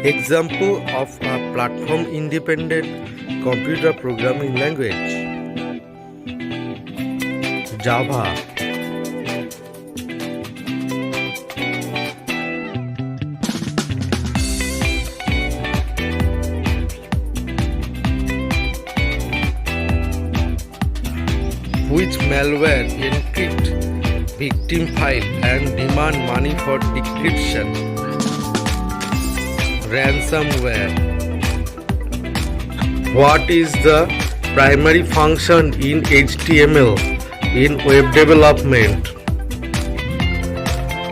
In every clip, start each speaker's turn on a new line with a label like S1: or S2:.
S1: Example of a platform independent computer programming language. Java. Which malware encrypt victim file and demand money for decryption. Ransomware. What is the primary function in HTML in web development?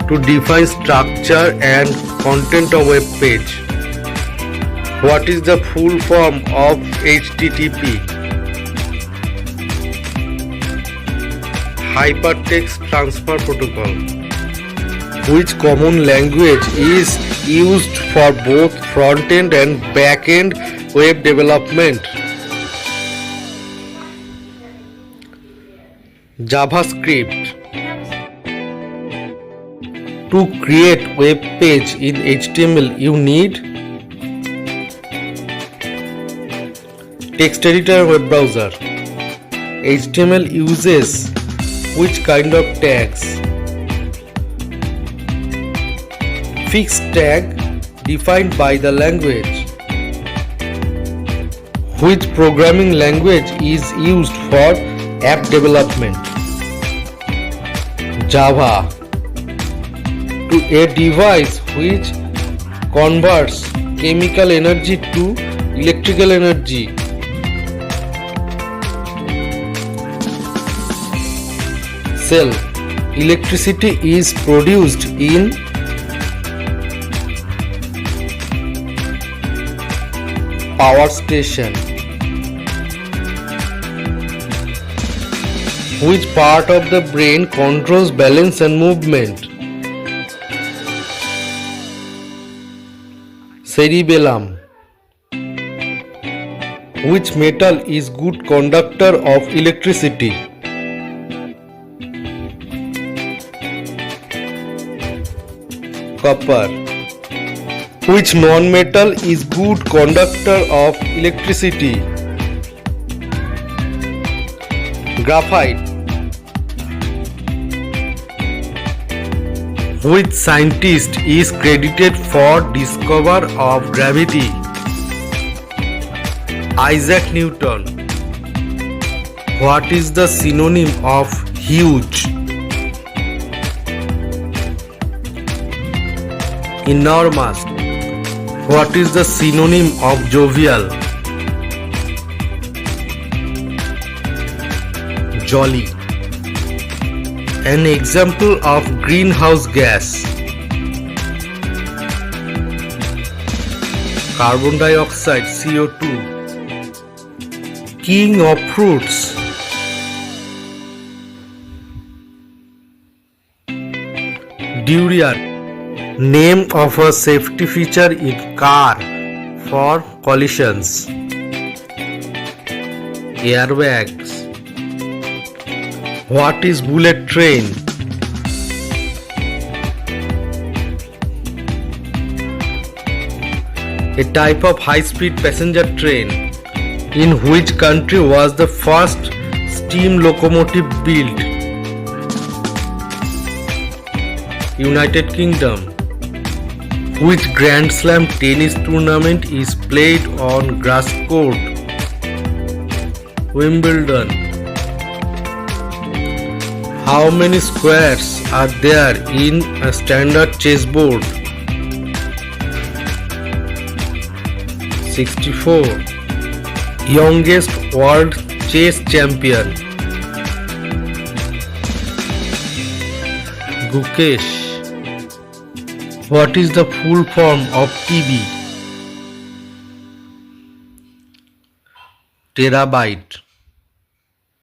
S1: To define structure and content of web page. What is the full form of HTTP? Hypertext Transfer Protocol. Which common language is used for both front-end and back-end web development? JavaScript. To create web page in HTML, you need text editor and web browser. HTML uses which kind of tags? Fixed tag defined by the language. Which programming language is used for app development? Java. To a device which converts chemical energy to electrical energy. Cell. Electricity is produced in power station. Which part of the brain controls balance and movement? Cerebellum. Which metal is good conductor of electricity? Copper. Which non-metal is good conductor of electricity? Graphite. Which scientist is credited for discovery of gravity? Isaac Newton. What is the synonym of huge? Enormous. What is the synonym of jovial? Jolly. An example of greenhouse gas. Carbon dioxide, CO2. King of fruits. Durian. Name of a safety feature in car for collisions. Airbags. What is bullet train? A type of high-speed passenger train. In which country was the first steam locomotive built? United Kingdom. Which Grand Slam tennis tournament is played on grass court? Wimbledon. How many squares are there in a standard chessboard? 64. Youngest world chess champion? Gukesh. What is the full form of TB? Terabyte.